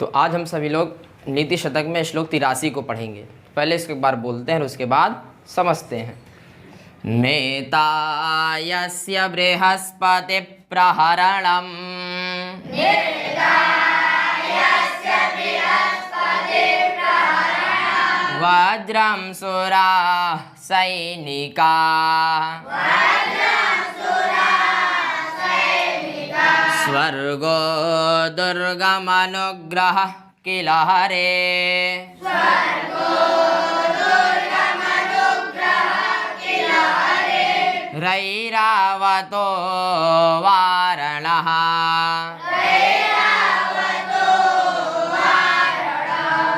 तो आज हम सभी लोग नीति शतक में श्लोक 83 को पढ़ेंगे। पहले इसको एक बार बोलते हैं और उसके बाद समझते हैं। नेता यस्य बृहस्पति प्रहरणम् वज्रं सुरा सैनिका स्वर्गो दुर्गमनुग्रह किल हरे रैरावतो वारणः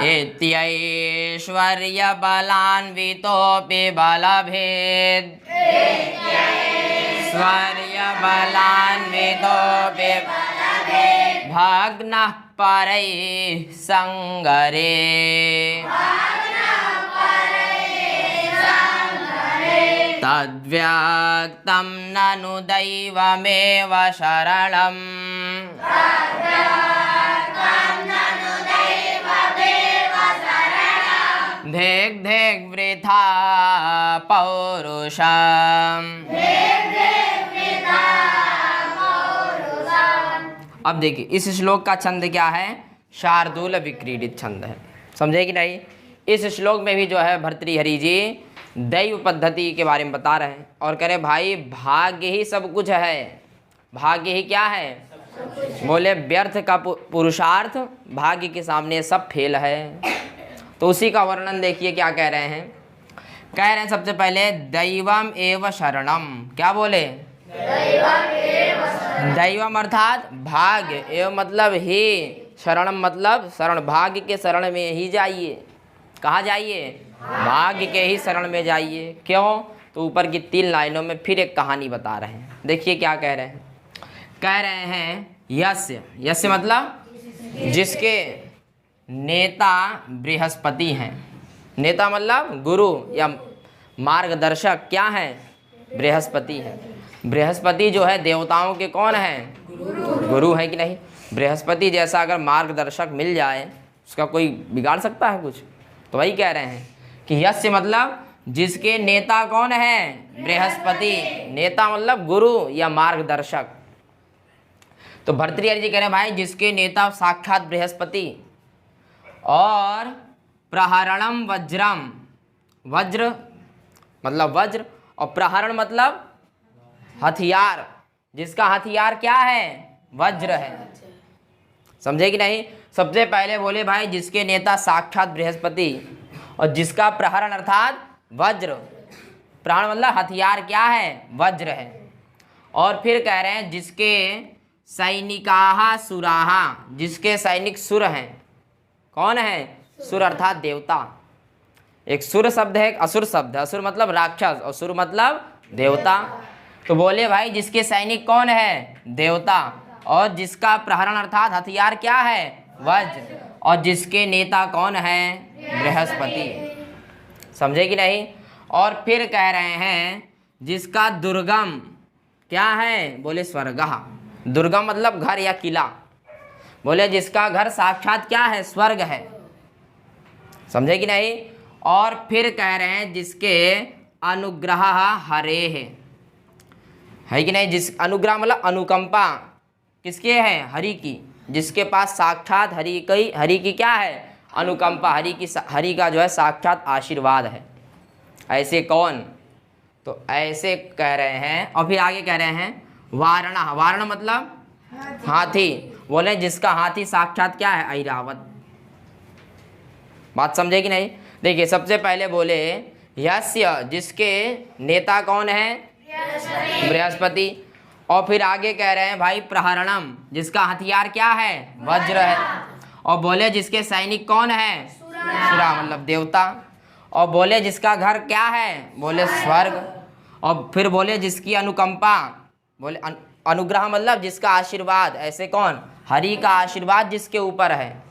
इत्यैश्वर्यबलान्वितोऽपि बलभेद ऐश्वर्यबलान्वितोऽपि भग्नः परैः संगरे तद्व्यक्तं ननु दैवमेव शरणम् धेग् धेग् वृथा पौरुषम्। अब देखिए इस श्लोक का छंद क्या है, शार्दूल विक्रीडित छंद है। समझे कि नहीं। इस श्लोक में भी जो है भर्तृहरि जी दैव पद्धति के बारे में बता रहे हैं और कह रहे भाई भाग्य ही सब कुछ है। भाग्य ही क्या है, बोले व्यर्थ का पुरुषार्थ भाग्य के सामने सब फेल है। तो उसी का वर्णन देखिए क्या कह रहे हैं। कह रहे हैं सबसे पहले दैवम एव शरणम। क्या बोले, दैवम अर्थात भाग्य, एव मतलब ही, शरणम मतलब शरण, भाग्य के शरण में ही जाइए। कहाँ जाइए, भाग्य के ही शरण में जाइए। क्यों, तो ऊपर की 3 लाइनों में फिर एक कहानी बता रहे हैं। देखिए क्या कह रहे हैं। कह रहे हैं यस्य, यस्य मतलब जिसके नेता बृहस्पति हैं। नेता मतलब गुरु या मार्गदर्शक क्या है, बृहस्पति है। बृहस्पति जो है देवताओं के कौन है, गुरु है कि नहीं। बृहस्पति जैसा अगर मार्गदर्शक मिल जाए उसका कोई बिगाड़ सकता है कुछ। तो वही कह रहे हैं कि यस्य मतलब जिसके नेता कौन है, बृहस्पति। नेता मतलब गुरु या मार्गदर्शक। तो भर्तृहरि जी कह रहे हैं भाई जिसके नेता साक्षात बृहस्पति और प्रहरणम वज्रम, वज्र मतलब वज्र और प्रहरण मतलब हथियार, जिसका हथियार क्या है, वज्र है। समझे कि नहीं। सबसे पहले बोले भाई जिसके नेता साक्षात बृहस्पति और जिसका प्रहरण अर्थात वज्र, प्रहरण मतलब हथियार क्या है, वज्र है। और फिर कह रहे हैं जिसके सैनिकाहा सुराहा, जिसके सैनिक सुर हैं। कौन है, सुर अर्थात देवता। एक सुर शब्द है, एक असुर शब्द है। असुर मतलब राक्षस और सुर मतलब देवता। तो बोले भाई जिसके सैनिक कौन है, देवता, और जिसका प्रहरण अर्थात हथियार क्या है, वज्र, और जिसके नेता कौन है, बृहस्पति। समझे कि नहीं। और फिर कह रहे हैं जिसका दुर्गम क्या है, बोले स्वर्गः। दुर्गम मतलब घर या किला। बोले जिसका घर साक्षात क्या है, स्वर्ग है। समझे कि नहीं। और फिर कह रहे हैं जिसके अनुग्रह हरे है कि नहीं। जिस अनुग्रह मतलब अनुकंपा किसके है, हरि की। जिसके पास साक्षात हरि की क्या है, अनुकंपा, हरि का जो है साक्षात आशीर्वाद है। ऐसे कौन, तो ऐसे कह रहे हैं। और फिर आगे कह रहे हैं वारणा, वारण मतलब हाथी। बोले जिसका हाथी साक्षात क्या है, ऐरावत। बात समझे कि नहीं। देखिए सबसे पहले बोले यस्य, जिसके नेता कौन है, बृहस्पति। और फिर आगे कह रहे हैं भाई प्रहरणम, जिसका हथियार क्या है, वज्र है। और बोले जिसके सैनिक कौन है, सुरा मतलब देवता। और बोले जिसका घर क्या है, बोले स्वर्ग। और फिर बोले जिसकी अनुकंपा, बोले अनुग्रह मतलब जिसका आशीर्वाद। ऐसे कौन, हरि का आशीर्वाद जिसके ऊपर है।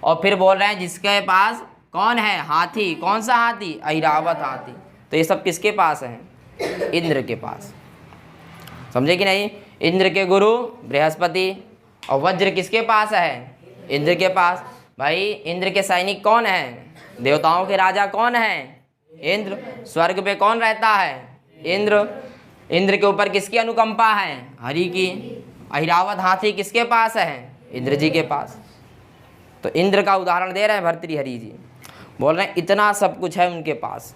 और फिर बोल रहे हैं जिसके पास कौन है, हाथी। कौन सा हाथी, ऐरावत हाथी। तो ये सब किसके पास है, इंद्र के पास। समझे कि नहीं। इंद्र के गुरु बृहस्पति और वज्र किसके पास है, इंद्र के पास। भाई इंद्र के सैनिक कौन है? देवताओं के राजा कौन है? इंद्र। स्वर्ग पे कौन रहता है? इंद्र। इंद्र के ऊपर किसकी अनुकंपा है? हरि की। ऐरावत हाथी किसके पास है? इंद्र जी के पास। तो इंद्र का उदाहरण दे रहे हैं भर्तृहरि जी, बोल रहे हैं इतना सब कुछ है उनके पास,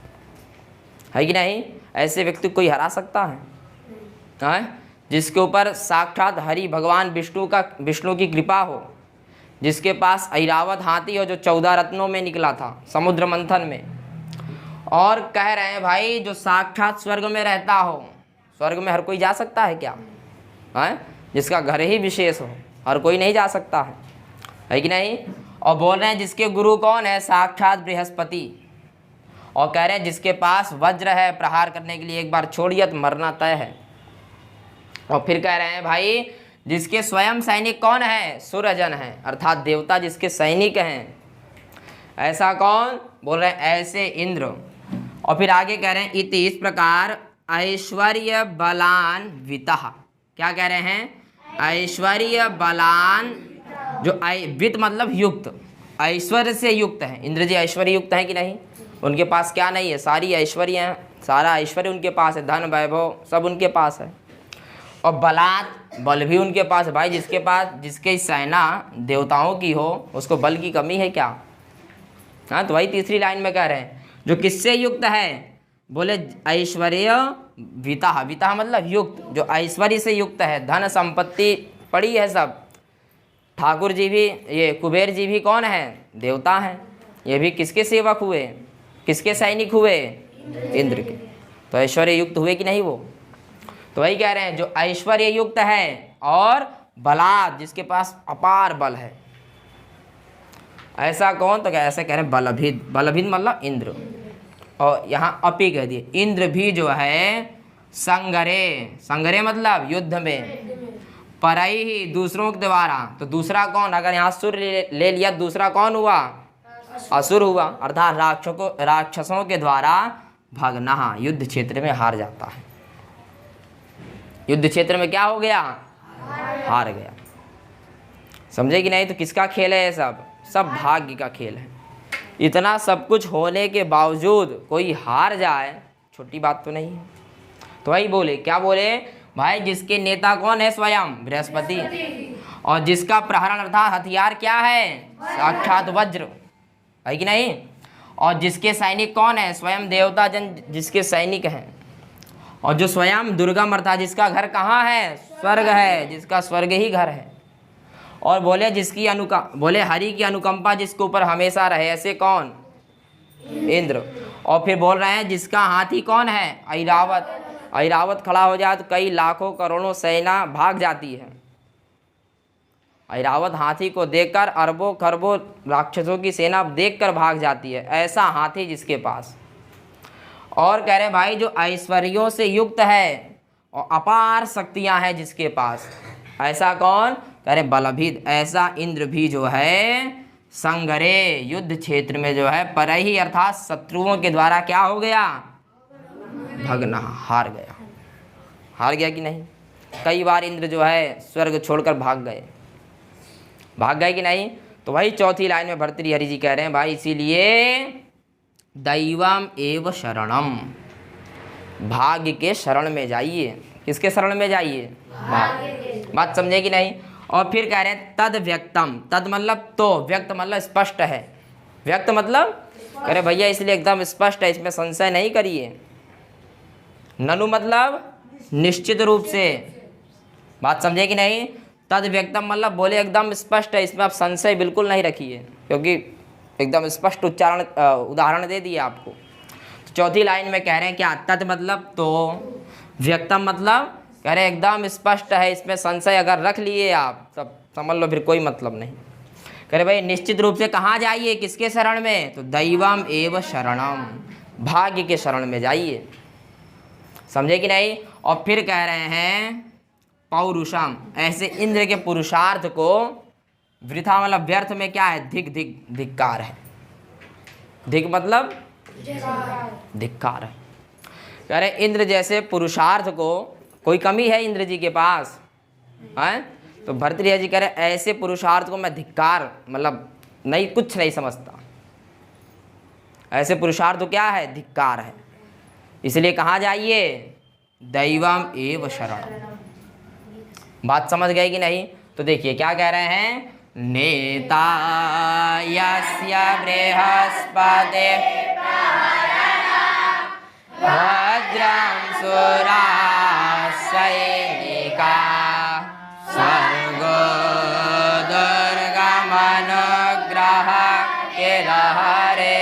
है कि नहीं? ऐसे व्यक्ति को कोई हरा सकता है? जिसके ऊपर साक्षात हरि भगवान विष्णु की कृपा हो, जिसके पास ऐरावत हाथी हो जो 14 रत्नों में निकला था समुद्र मंथन में, और कह रहे हैं भाई जो साक्षात स्वर्ग में रहता हो। स्वर्ग में हर कोई जा सकता है क्या? जिसका घर ही विशेष हो, हर कोई नहीं जा सकता है कि नहीं? और बोल रहे हैं जिसके गुरु कौन है? साक्षात बृहस्पति। और कह रहे हैं जिसके पास वज्र है प्रहार करने के लिए, एक बार छोड़िए तो मरना तय है। और फिर कह रहे हैं भाई जिसके स्वयं सैनिक कौन है? सूर्यजन है, अर्थात देवता जिसके सैनिक हैं। ऐसा कौन? बोल रहे हैं ऐसे इंद्र। और फिर आगे कह रहे हैं इति, इस प्रकार ऐश्वर्य बलान वितः। क्या कह रहे हैं? ऐश्वर्य बलान, जो वित्त मतलब युक्त, ऐश्वर्य से युक्त है। इंद्र जी ऐश्वर्य युक्त है कि नहीं? उनके पास क्या नहीं है? सारी ऐश्वर्य है, सारा ऐश्वर्य उनके पास है, धन वैभव सब उनके पास है। और बलात्, बल भी उनके पास है। भाई जिसके पास, जिसकी सेना देवताओं की हो, उसको बल की कमी है क्या? हाँ, तो वही तीसरी लाइन में कह रहे हैं जो किससे युक्त है? बोले ऐश्वर्य विता, विता मतलब युक्त, जो ऐश्वर्य से युक्त है, धन संपत्ति पड़ी है सब। ठाकुर जी भी, ये कुबेर जी भी कौन है? देवता हैं। ये भी किसके सेवक हुए? किसके सैनिक हुए? इंद्र के। तो ऐश्वर्य युक्त हुए कि नहीं वो? तो वही कह रहे हैं जो ऐश्वर्य युक्त है और बलात्, जिसके पास अपार बल है। ऐसा कौन? तो क्या ऐसे कह रहे हैं बलभिद। बलभिद मतलब इंद्र। और यहाँ अपी कह दिए, इंद्र भी जो है संगरे, संगरे मतलब युद्ध में, परई ही दूसरों के द्वारा। तो दूसरा कौन? अगर यहाँ सुर ले लिया, दूसरा कौन हुआ? असुर हुआ, अर्थात राक्षसों के द्वारा भगना, युद्ध क्षेत्र में हार जाता है। युद्ध क्षेत्र में क्या हो गया? हार गया। समझे कि नहीं? तो किसका खेल है ये सब? सब भाग्य का खेल है। इतना सब कुछ होने के बावजूद कोई हार जाए, छोटी बात तो नहीं है। तो वही बोले, क्या बोले भाई? जिसके नेता कौन है? स्वयं बृहस्पति। और जिसका प्रहरण अर्थात हथियार क्या है? साक्षात वज्र, है कि नहीं? और जिसके सैनिक कौन है? स्वयं देवता जन जिसके सैनिक हैं। और जो स्वयं दुर्गम अर्थात जिसका घर कहाँ है? स्वर्ग है, जिसका स्वर्ग ही घर है। और बोले जिसकी बोले हरि की अनुकंपा जिसके ऊपर हमेशा रहे, ऐसे कौन? इंद्र। और फिर बोल रहे हैं जिसका हाथी कौन है? ऐरावत। ऐरावत खड़ा हो जाए तो कई लाखों करोड़ों सेना भाग जाती है। ऐरावत हाथी को देखकर अरबों खरबों राक्षसों की सेना देखकर भाग जाती है, ऐसा हाथी जिसके पास। और कह रहे भाई जो ऐश्वर्यों से युक्त है और अपार शक्तियां हैं जिसके पास, ऐसा कौन? कह रहे बलभिद। ऐसा इंद्र भी जो है संगरे, युद्ध क्षेत्र में जो है परही अर्थात शत्रुओं के द्वारा क्या हो गया? भगना, हार गया। हार गया कि नहीं? कई बार इंद्र जो है स्वर्ग छोड़कर भाग गए कि नहीं? तो वही चौथी लाइन में भर्तृहरि जी कह रहे हैं भाई इसीलिए दैवम एव शरणम, भाग्य के शरण में जाइए। किसके शरण में जाइए? भाग्य। बात समझे कि नहीं? और फिर कह रहे हैं तद व्यक्तम, तद मतलब तो, व्यक्त मतलब स्पष्ट है। व्यक्त मतलब कह रहे भैया इसलिए एकदम स्पष्ट है, इसमें संशय नहीं करिए। ननु मतलब निश्चित रूप से। बात समझे कि नहीं? तद व्यक्तम मतलब बोले एकदम स्पष्ट है, इसमें आप संशय बिल्कुल नहीं रखिए, क्योंकि एकदम स्पष्ट उदाहरण दे दिए आपको। तो चौथी लाइन में कह रहे हैं क्या? तद मतलब तो, व्यक्तम मतलब कह रहे एकदम स्पष्ट है, इसमें संशय अगर रख लिए आप सब समझ लो फिर कोई मतलब नहीं। कह रहे भाई निश्चित रूप से कहाँ जाइए? किसके शरण में? तो दैवम एव शरणम, भाग्य के शरण में जाइए। समझे कि नहीं? और फिर कह रहे हैं पौरुषम, ऐसे इंद्र के पुरुषार्थ को वृथा मतलब व्यर्थ में क्या है? धिक्कार है। धिक मतलब धिक्कार है। कह रहे इंद्र जैसे पुरुषार्थ को, कोई कमी है इंद्र जी के पास? हैं? तो भर्तृहरि जी कह रहे ऐसे पुरुषार्थ को मैं धिक्कार मतलब नहीं, कुछ नहीं समझता। ऐसे पुरुषार्थ तो क्या है? धिक्कार है। इसलिए कहाँ जाइए? दैवम एव शरण। बात समझ गए कि नहीं? तो देखिए क्या कह रहे हैं, नेता यस्य बृहस्पति भद्रं सुरा सैनिका स्वर्गो दुर्गमनुग्रह किरहरे।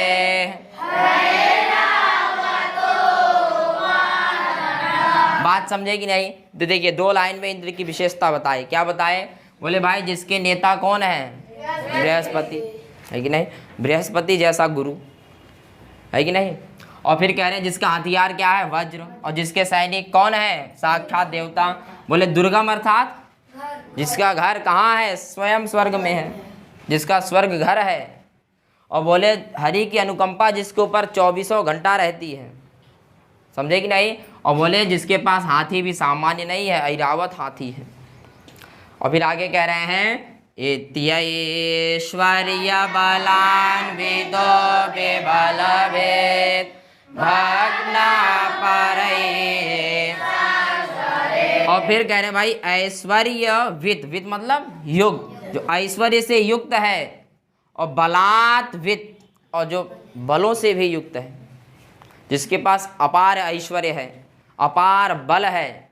बात समझे कि नहीं? तो देखिए 2 लाइन में इंद्र की विशेषता बताए। क्या बताए? बोले भाई जिसके नेता कौन है? बृहस्पति, है कि नहीं? बृहस्पति जैसा गुरु, है कि नहीं? और फिर कह रहे हैं जिसका हथियार क्या है? वज्र। और जिसके सैनिक कौन है? साक्षात देवता। बोले दुर्गम अर्थात जिसका घर कहाँ है? स्वयं स्वर्ग में है, जिसका स्वर्ग घर है। और बोले हरि की अनुकंपा जिसके ऊपर 24 घंटा रहती है, समझे कि नहीं? और बोले जिसके पास हाथी भी सामान्य नहीं है, ऐरावत हाथी है। और फिर आगे कह रहे हैं इत्यैश्वर्य बलान्वितो विबलभेद भग्ना परये। और फिर कह रहे हैं भाई ऐश्वर्य वित्त, वित्त मतलब युक्त, जो ऐश्वर्य से युक्त है, और बलात् वित्त, और जो बलों से भी युक्त है, जिसके पास अपार ऐश्वर्य है, अपार बल है,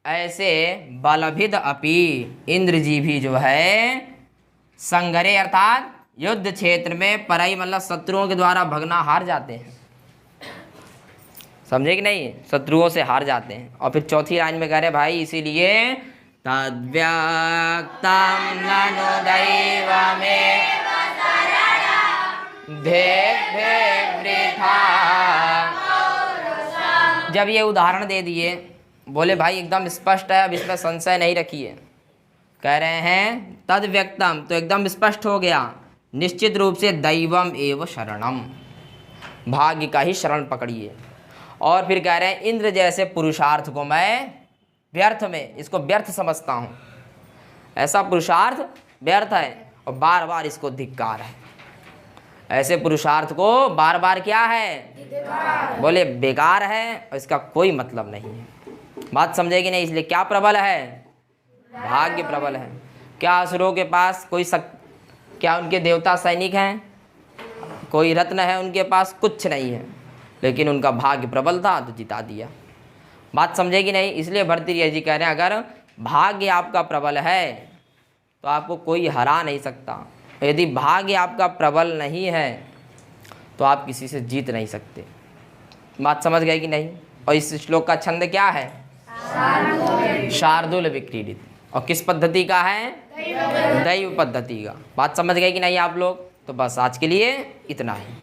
ऐसे बलभिद अपि इंद्र जी भी जो है संग्रह अर्थात युद्ध क्षेत्र में परई मतलब शत्रुओं के द्वारा भगना हार जाते हैं, समझे कि नहीं? शत्रुओं से हार जाते हैं। और फिर चौथी लाइन में कह रहे भाई इसीलिए तद्व्यक्तं ननु दैवमेव वृथा। जब ये उदाहरण दे दिए, बोले भाई एकदम स्पष्ट है, अब इसमें संशय नहीं रखिए। कह रहे हैं तद व्यक्तम, तो एकदम स्पष्ट हो गया, निश्चित रूप से दैवम एव शरणम, भाग्य का ही शरण पकड़िए। और फिर कह रहे हैं इंद्र जैसे पुरुषार्थ को मैं व्यर्थ में, इसको व्यर्थ समझता हूँ। ऐसा पुरुषार्थ व्यर्थ है और बार बार इसको धिक्कार है। ऐसे पुरुषार्थ को बार बार क्या है? बोले बेकार है और इसका कोई मतलब नहीं है। बात समझे कि नहीं? इसलिए क्या प्रबल है? भाग्य प्रबल है। क्या असुरों के पास कोई क्या उनके देवता सैनिक हैं? कोई रत्न है उनके पास? कुछ नहीं है, लेकिन उनका भाग्य प्रबल था तो जिता दिया। बात समझे कि नहीं? इसलिए भर्तृहरि जी कह रहे हैं अगर भाग्य आपका प्रबल है तो आपको कोई हरा नहीं सकता। यदि भाग्य आपका प्रबल नहीं है तो आप किसी से जीत नहीं सकते। बात समझ गए कि नहीं? और इस श्लोक का छंद क्या है? शार्दूल विक्रीडित। और किस पद्धति का है? दैव पद्धति का। बात समझ गए कि नहीं आप लोग? तो बस आज के लिए इतना ही।